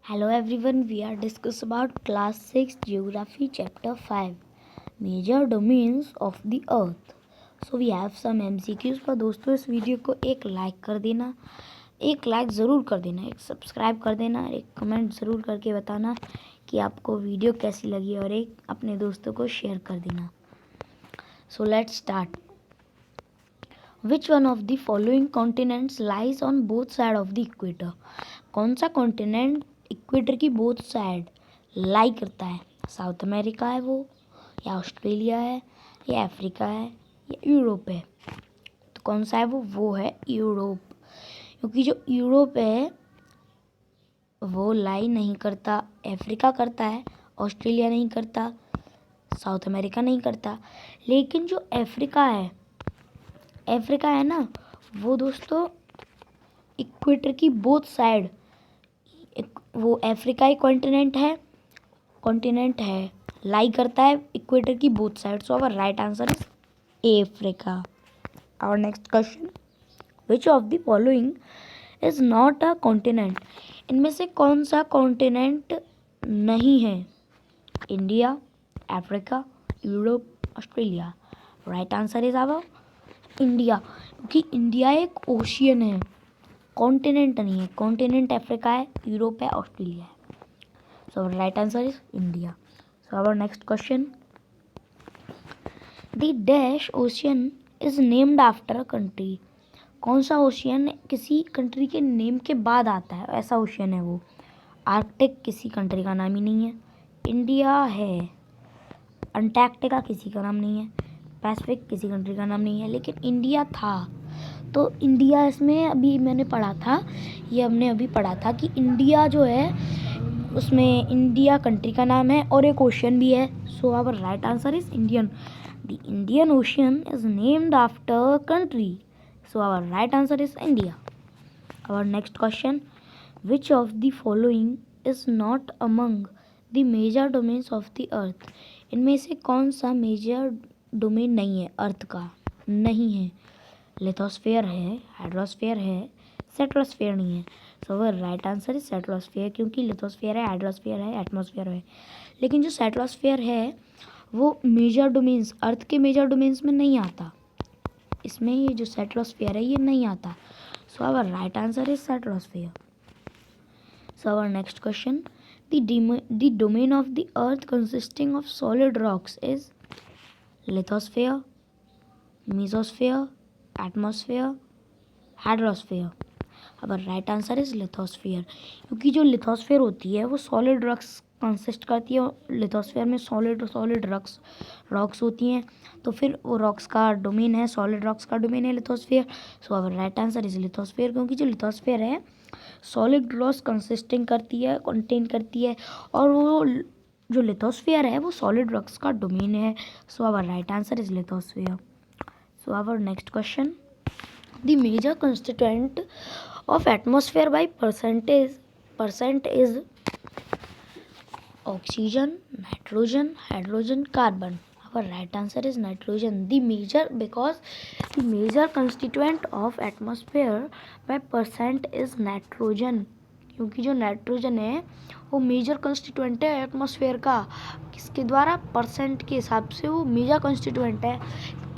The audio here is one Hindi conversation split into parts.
Hello everyone, we are discuss about class 6 geography chapter 5 major domains of the earth. So we have some MCQs पर दोस्तों इस वीडियो को एक लाइक कर देना, एक लाइक ज़रूर कर देना, एक सब्सक्राइब कर देना, एक कमेंट ज़रूर करके बताना कि आपको वीडियो कैसी लगी और एक अपने दोस्तों को शेयर कर देना. So let's start. Which one of the following continents lies on both sides of the equator? कौन सा कॉन्टिनेंट इक्वेटर की बोथ साइड लाई करता है? साउथ अमेरिका है वो, या ऑस्ट्रेलिया है, या अफ्रीका है, या यूरोप है? तो कौन सा है वो है यूरोप. क्योंकि जो यूरोप है वो लाई नहीं करता, अफ्रीका करता है, ऑस्ट्रेलिया नहीं करता, साउथ अमेरिका नहीं करता. लेकिन जो अफ्रीका है ना, वो दोस्तों इक्वेटर की बोथ साइड, वो अफ्रीकाई कॉन्टिनेंट है, लाई करता है इक्वेटर की both side. So our right answer is Africa. Our next question, which of the following is not a continent? इनमें से कौन सा कॉन्टिनेंट नहीं है? India, Africa, Europe, Australia. Right answer is our India, क्योंकि इंडिया एक ओशियन है, कॉन्टिनेंट नहीं है. कॉन्टिनेंट अफ्रीका है, यूरोप है, ऑस्ट्रेलिया है. So right answer is India. So our next question, the dash ocean is named after a country. कौन सा ओशियन किसी कंट्री के नेम के बाद आता है, ऐसा ओशियन है वो? आर्कटिक किसी कंट्री का नाम ही नहीं है, इंडिया है, अंटार्कटिका किसी का नाम नहीं है, पैसिफिक किसी कंट्री का नाम नहीं है, लेकिन इंडिया था. तो इंडिया इसमें अभी मैंने पढ़ा था, ये हमने अभी पढ़ा था कि इंडिया जो है उसमें इंडिया कंट्री का नाम है और एक ओशियन भी है. So our right answer is Indian. The Indian Ocean is named after country. So our right answer is India. Our next question, which of the following is not among the major domains of the earth? इनमें से कौन सा मेजर डोमेन नहीं है, अर्थ का नहीं है? लिथोस्फीयर है, हाइड्रोस्फीयर है, स्ट्रेटोस्फीयर नहीं है. So right answer is stratosphere, क्योंकि लिथोस्फीयर है, हाइड्रोस्फीयर है, एटमॉस्फेयर है. लेकिन जो स्ट्रेटोस्फीयर है वो मेजर डोमेन्स, अर्थ के मेजर डोमेन्स में नहीं आता. इसमें ये जो स्ट्रेटोस्फीयर है ये नहीं आता. So our right answer is stratosphere. So our next question, the domain of the earth consisting of solid rocks is lithosphere, mesosphere, atmosphere, hydrosphere. अब राइट आंसर इज लिथोस्फीयर, क्योंकि जो लिथोस्फीयर होती है वो सॉलिड रॉक्स कंसिस्ट करती है. लिथोस्फीयर में सॉलिड रॉक्स होती हैं, तो फिर वो रॉक्स का डोमेन है, सॉलिड रॉक्स का डोमेन है लिथोस्फीयर. सो अब राइट आंसर इज लिथोस्फीयर, क्योंकि जो लिथोस्फीयर है सॉलिड रॉक्स कंसिस्टिंग करती है, कंटेन करती है, और वो जो लिथोस्फीयर है वो सॉलिड रॉक्स का डोमेन है. So our right answer is lithosphere. So our next question, the major constituent of atmosphere by percent is oxygen, nitrogen, hydrogen, carbon. Our right answer is nitrogen. Because the major constituent of atmosphere by percent is nitrogen. क्योंकि जो नाइट्रोजन है वो मेजर कंस्टिट्यूएंट है एटमॉस्फेयर का. किसके द्वारा? परसेंट के हिसाब से वो मेजर कंस्टिट्यूएंट है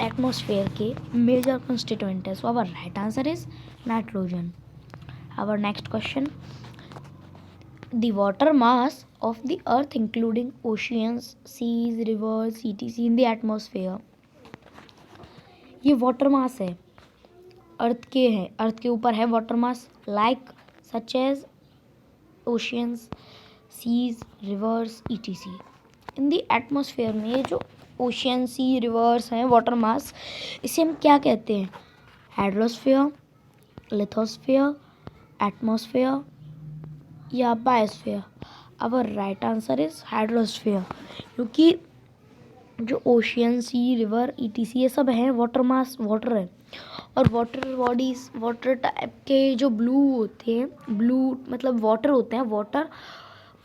एटमॉस्फेयर के, मेजर कंस्टिट्यूएंट है. So our right answer is nitrogen. Our next question, the water mass of the earth including oceans, seas, rivers, etc in the atmosphere. ये वाटर मास है, अर्थ के ऊपर है water mass, like such as oceans, seas, rivers, etc. In the atmosphere में जो ओशियन, सी, रिवर्स हैं, वाटर मास, इसे हम क्या कहते हैं? हाइड्रोस्फीयर, लिथोस्फीयर, एटमॉस्फेयर या biosphere. Our right answer is hydrosphere, क्योंकि जो ओशियन, सी, रिवर, ईटीसी ये सब हैं वाटर मास, वाटर है. और वाटर बॉडीज, वाटर टाइप के जो ब्लू होते हैं, ब्लू मतलब वाटर होते हैं,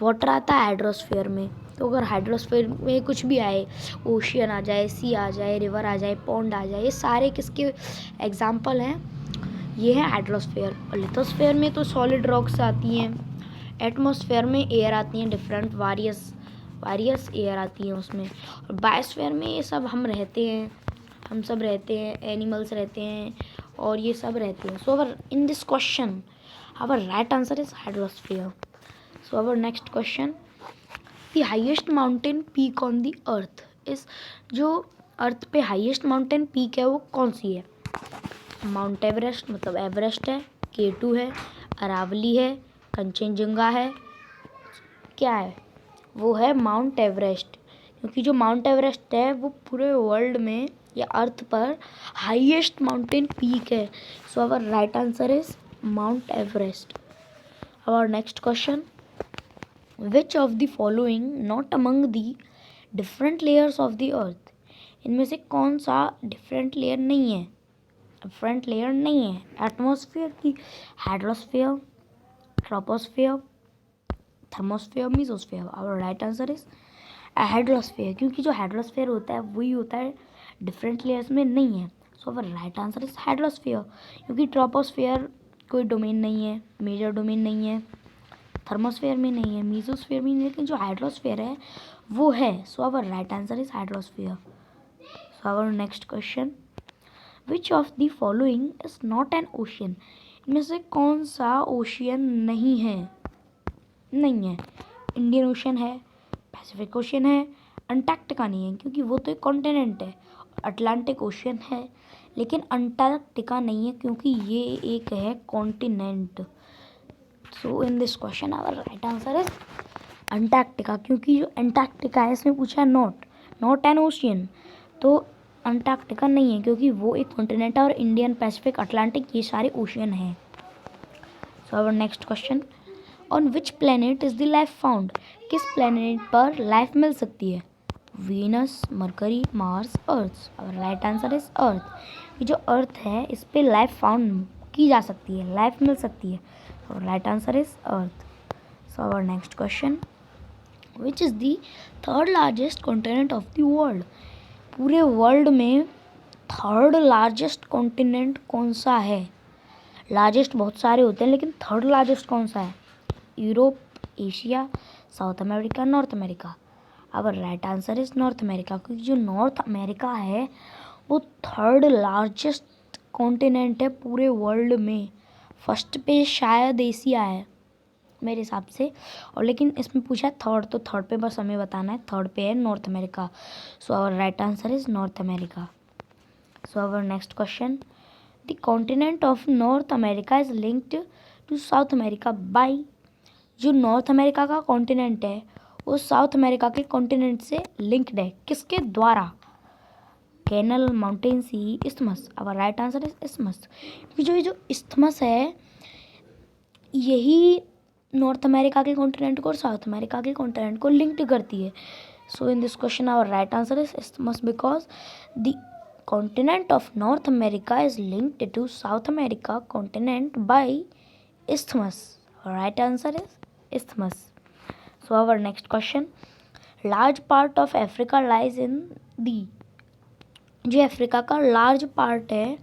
वाटर आता है हाइड्रोस्फीयर में. तो अगर हाइड्रोस्फीयर में कुछ भी आए, ओशियन आ जाए, सी आ जाए, रिवर आ जाए, पॉन्ड आ जाए, ये सारे किसके एग्जाम्पल हैं? ये है हाइड्रोस्फीयर. और लिथोस्फीयर में तो सॉलिड रॉक्स आती हैं, एटमॉस्फेयर में एयर आती हैं डिफरेंट वारियस एयर आती हैं उसमें। और बायोस्फीयर में ये सब हम रहते हैं, हम सब रहते हैं, एनिमल्स रहते हैं और ये सब रहते हैं। So our in this question our right answer is hydrosphere. So our next question, the highest mountain peak on the earth is, जो अर्थ पे हाईएस्ट माउंटेन पीक है वो कौन सी है? माउंट एवरेस्ट मतलब एवरेस्ट है, K2 है, अरावली है, कंचनजंगा है, क्या है? वो है माउंट एवरेस्ट, क्योंकि जो माउंट एवरेस्ट है वो पूरे वर्ल्ड में या अर्थ पर हाईएस्ट माउंटेन पीक है। So our right answer is Mount Everest. Our next question, which of the following not among the different layers of the earth, इनमें से कौन सा डिफरेंट लेयर नहीं है? डिफरेंट लेयर नहीं है एटमॉस्फेयर की, hydrosphere, troposphere, thermosphere, mesosphere. Our right answer is hydrosphere, क्योंकि जो हाइड्रोस्फीयर होता है वही होता है, डिफरेंट लेयर्स में नहीं है। So our right answer is hydrosphere, क्योंकि ट्रोपोस्फीयर कोई डोमेन नहीं है, मेजर डोमेन नहीं है, थर्मोस्फीयर में नहीं है, मीसोस्फीयर में नहीं है, लेकिन जो हाइड्रोस्फीयर है वो है। So our right answer is hydrosphere. So our next question, which of the following is not an ocean, इनमें से कौन सा ओशियन नहीं है? इंडियन ओशन है, पैसिफिक ओशन है, अंटार्कटिका नहीं है क्योंकि वो तो एक कॉन्टिनेंट है, अटलांटिक ओशन है, लेकिन अंटार्कटिका नहीं है क्योंकि ये एक है continent. So in this question our right answer is Antarctica, क्योंकि जो अंटार्कटिका है इसमें पूछा है नॉट एन ओशियन, तो अंटार्कटिका नहीं है क्योंकि वो एक कॉन्टिनेंट है और इंडियन, पैसिफिक, अटलांटिक ये सारे ओशियन हैं। So our next question, on which planet is the life found, किस प्लेनेट पर लाइफ मिल सकती है? Venus, Mercury, Mars, Earth. Our right answer is Earth. ये जो अर्थ है इस पे लाइफ फाउंड की जा सकती है, लाइफ मिल सकती है। और right answer is earth. So our next question, which is the third largest continent of the world, पूरे वर्ल्ड में थर्ड लार्जेस्ट कॉन्टिनेंट कौन सा है? लार्जेस्ट बहुत सारे होते हैं लेकिन थर्ड लार्जेस्ट कौन सा है? Europe, Asia, South America, North America. Our right answer is North America, क्योंकि जो नॉर्थ अमेरिका है वो थर्ड लार्जेस्ट कॉन्टिनेंट है पूरे वर्ल्ड में। फर्स्ट पे शायद एशिया है मेरे हिसाब से, और लेकिन इसमें पूछा है थर्ड, तो थर्ड पे बस हमें बताना है, थर्ड पे है North America. So our right answer is North America. So our next question, the continent of North America is linked to South America by, जो नॉर्थ अमेरिका का कॉन्टिनेंट है वो साउथ अमेरिका के कॉन्टिनेंट से लिंक्ड है, किसके द्वारा? Canal, mountain, sea, isthmus. Our right answer is isthmus, ये जो इस्थमस है यही नॉर्थ अमेरिका के कॉन्टिनेंट को और साउथ अमेरिका के कॉन्टिनेंट को लिंक्ड करती है। So in this question our right answer is isthmus, because the continent of North America is linked to South America continent by isthmus. Right answer is isthmus. So our next question, large part of Africa lies in the, जो अफ्रीका का लार्ज पार्ट है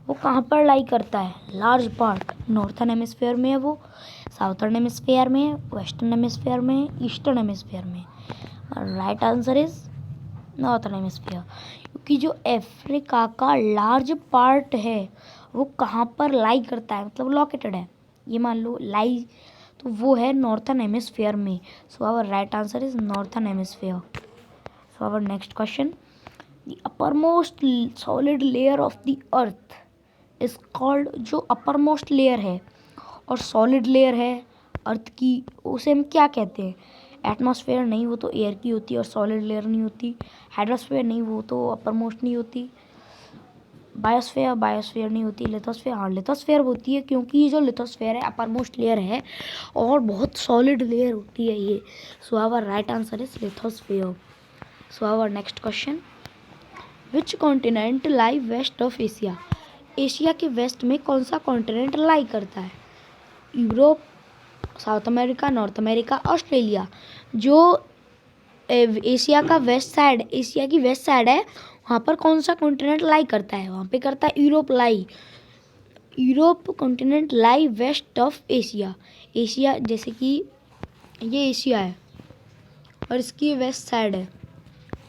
वो कहाँ पर लाई करता है? लार्ज पार्ट नॉर्थर्न हेमिस्फीयर में है, वो साउथर्न हेमिस्फीयर में है, वेस्टर्न हेमिस्फीयर में है, ईस्टर्न हेमिस्फीयर में। Right answer is northern hemisphere, क्योंकि जो अफ्रीका का लार्ज पार्ट है वो कहाँ पर लाई करता है, मतलब लोकेटेड है, ये मान लो लाई, तो वो है नॉर्थर्न हेमिस्फीयर में। So our right answer is northern hemisphere. So our next question, the uppermost solid layer of the earth is called, जो अपर मोस्ट लेयर है और सॉलिड लेयर है अर्थ की, उसे हम क्या कहते हैं? एटमॉस्फेयर नहीं, वो तो एयर की होती है और सॉलिड लेयर नहीं होती। हाइड्रोस्फेयर नहीं, वो तो अपर मोस्ट नहीं होती। बायोस्फेयर नहीं होती। लिथोस्फेयर, हाँ लिथोस्फेयर होती है, क्योंकि ये जो लिथोस्फेयर है अपर मोस्ट लेयर है और बहुत सॉलिड लेयर होती है ये। So our right answer is lithosphere. So our next question, which continent lie west of Asia, Asia के वेस्ट में कौन सा कॉन्टिनेंट लाई करता है? Europe, South America, North America, Australia. जो एशिया का वेस्ट साइड, एशिया की वेस्ट साइड है, वहाँ पर कौन सा कॉन्टिनेंट लाई करता है? वहाँ पे करता है Europe lie. Europe continent lie west of Asia. Asia जैसे कि ये एशिया है और इसकी वेस्ट साइड है।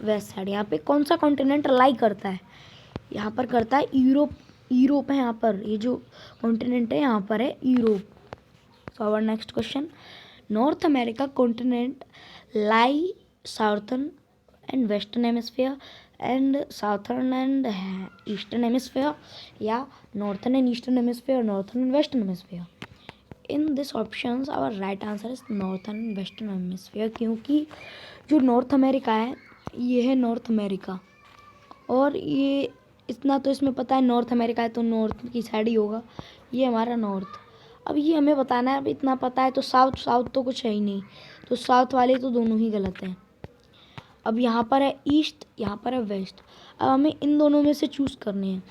वेस्ट साइड यहाँ पे कौन सा कॉन्टिनेंट लाई करता है? यहाँ पर करता है यूरोप। यूरोप है यहाँ पर, ये जो कॉन्टिनेंट है यहाँ पर है Europe. So our next question, North America continent lie southern and western hemisphere and southern and eastern hemisphere, या northern and eastern hemisphere, northern and western hemisphere? In this options our right answer is northern and western hemisphere, क्योंकि जो नॉर्थ अमेरिका है ये है नॉर्थ अमेरिका, और ये इतना तो इसमें पता है नॉर्थ अमेरिका है तो नॉर्थ की साइड ही होगा, ये हमारा नॉर्थ। अब ये हमें बताना है, अब इतना पता है तो साउथ, साउथ तो कुछ है ही नहीं, तो साउथ वाले तो दोनों ही गलत हैं। अब यहाँ पर है ईस्ट, यहाँ पर है वेस्ट, अब हमें इन दोनों में से चूज़ करने हैं।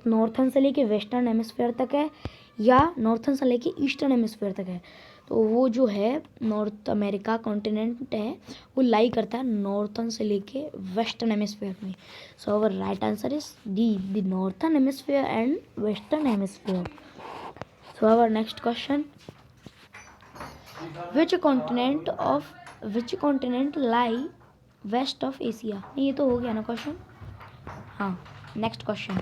नॉर्थन से लेके वेस्टर्न हेमिस्फीयर तक है या नॉर्थन से लेके ईस्टर्न हेमिस्फीयर तक है, तो वो जो है नॉर्थ अमेरिका कॉन्टिनेंट है वो लाई करता है नॉर्थन से लेके वेस्टर्न हेमिस्फीयर में। So our right answer is D, the northern hemisphere and western hemisphere. So our next question, which continent lie west of Asia? नहीं, ये तो हो गया ना क्वेश्चन। हाँ, next question,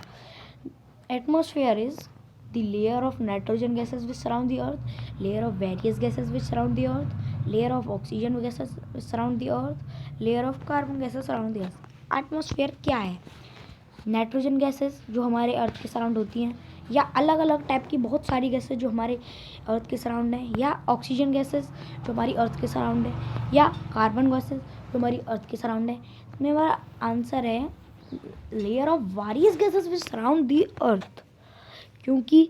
atmosphere is the layer of nitrogen gases which surround the earth, layer of various gases which surround the earth, layer of oxygen gases which surround the earth, layer of carbon gases surround the earth। Atmosphere क्या है? नाइट्रोजन गैसेस जो हमारे अर्थ के सराउंड होती हैं, या अलग अलग टाइप की बहुत सारी गैसेस जो हमारे अर्थ के सराउंड है, या ऑक्सीजन गैसेस जो हमारी अर्थ के सराउंड है, या कार्बन गैसेस जो हमारी अर्थ के सराउंड है? इसमें हमारा आंसर है layer of various gases which surround the earth, क्योंकि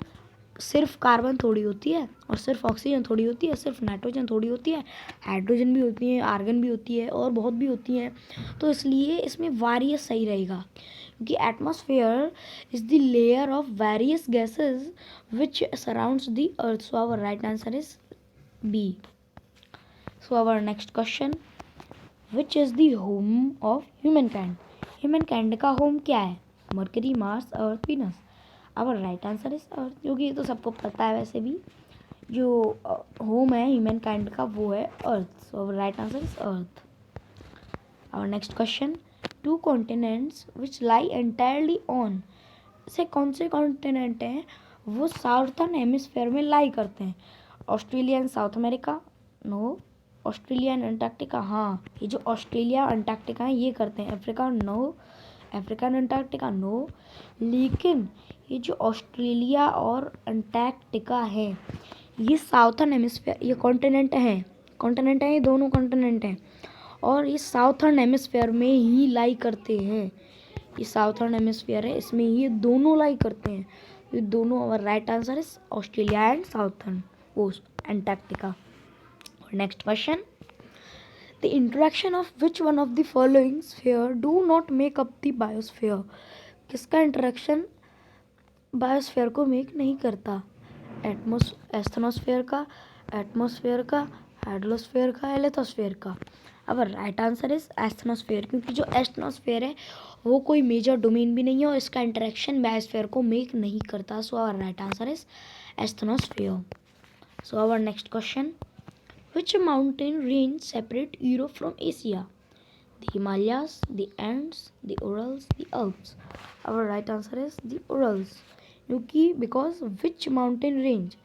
सिर्फ कार्बन थोड़ी होती है और सिर्फ ऑक्सीजन थोड़ी होती है, सिर्फ नाइट्रोजन थोड़ी होती है, हाइड्रोजन भी होती है, आर्गन भी होती है और बहुत भी होती हैं, तो इसलिए इसमें वेरियस सही रहेगा, क्योंकि atmosphere is the layer of various gases which surrounds the earth. So our right answer is B. So our next question, which is the home of humankind? Humankind का होम क्या है? Mercury, Mars, Earth, Venus. Our right answer is Earth, क्योंकि ये तो सबको पता है वैसे भी, जो होम है ह्यूमन काइंड का वो है Earth. So our right answer is Earth. Our next question, two continents which lie entirely on, से कौन से कॉन्टिनेंट हैं वो साउथर्न हेमिस्फेयर में लाई करते हैं? Australia and South America, no. Australia and Antarctica, हाँ, ये जो ऑस्ट्रेलिया अंटार्कटिका है ये करते हैं। Africa, no. Africa and Antarctica, no. लेकिन ये जो ऑस्ट्रेलिया और अंटार्कटिका है ये साउथर्न हेमिस्फीयर, ये कॉन्टिनेंट है, ये दोनों कॉन्टिनेंट हैं और ये साउथर्न हेमिस्फीयर में ही लाई करते हैं। ये साउथर्न हेमिस्फीयर है, इसमें ये दोनों लाई करते हैं, ये दोनों। और right answer is Australia and southern वो Antarctica. Next question, the interaction of which one of the following sphere do not make up the biosphere? किसका इंटरेक्शन बायोस्फीयर को मेक नहीं करता? एस्थनोस्फीयर का, एटमॉस्फेयर का, हाइड्रोस्फीयर का, या लिथोस्फीयर का? अब राइट आंसर इज एस्थनोस्फीयर, क्योंकि जो एस्थनोस्फीयर है वो कोई मेजर डोमेन भी नहीं है और इसका इंटरेक्शन बायोस्फीयर को मेक नहीं करता। So our right answer is asthenosphere. So our next question, which mountain range separate Europe from Asia? The Himalayas, the Andes, the Urals, the Alps. Our right answer is the Urals. Because which mountain range?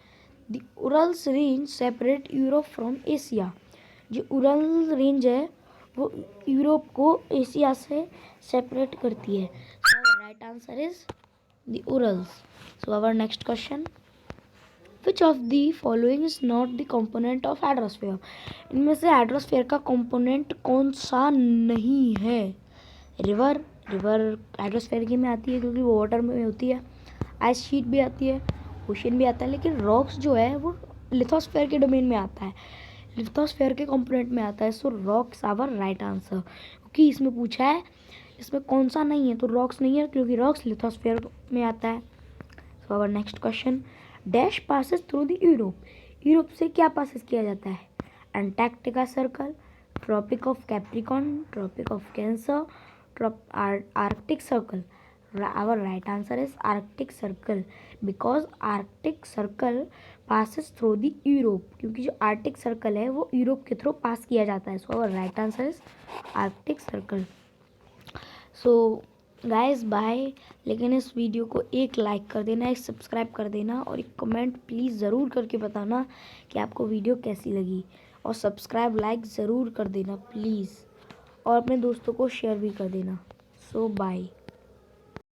The Urals range separate Europe from Asia. जो उरल रेंज है वो यूरोप को एशिया से सेपरेट करती है। So our right answer is the Urals. So our next question, which of the following is not the component of hydrosphere? इनमें से हाइड्रोस्फीयर का कंपोनेंट कौन सा नहीं है? रिवर हाइड्रोस्फीयर की में आती है क्योंकि वो वाटर में होती है। आइस शीट भी आती है, ओशन भी आता है, लेकिन रॉक्स जो है वो लिथोस्फीयर के डोमेन में आता है, लिथोस्फीयर के कंपोनेंट में आता है। सो रॉक्स आवर राइट आंसर, क्योंकि इसमें पूछा है इसमें कौन सा नहीं है, तो रॉक्स नहीं है क्योंकि रॉक्स लिथोस्फीयर में आता है। So our next question, dash passes through the Europe से क्या पासेस किया जाता है? Antarctica Circle, Tropic of Capricorn, Tropic of Cancer, Arctic Circle, our right answer is Arctic Circle, because Arctic Circle passes through the Europe, क्योंकि जो आर्कटिक सर्कल है वो यूरोप के थ्रू पास किया जाता है। So our right answer is Arctic Circle. So guys bye. लेकिन इस वीडियो को एक लाइक कर देना, एक सब्सक्राइब कर देना और एक कमेंट प्लीज़ ज़रूर करके बताना कि आपको वीडियो कैसी लगी, और सब्सक्राइब लाइक ज़रूर कर देना प्लीज़, और अपने दोस्तों को शेयर भी कर देना। सो बाय।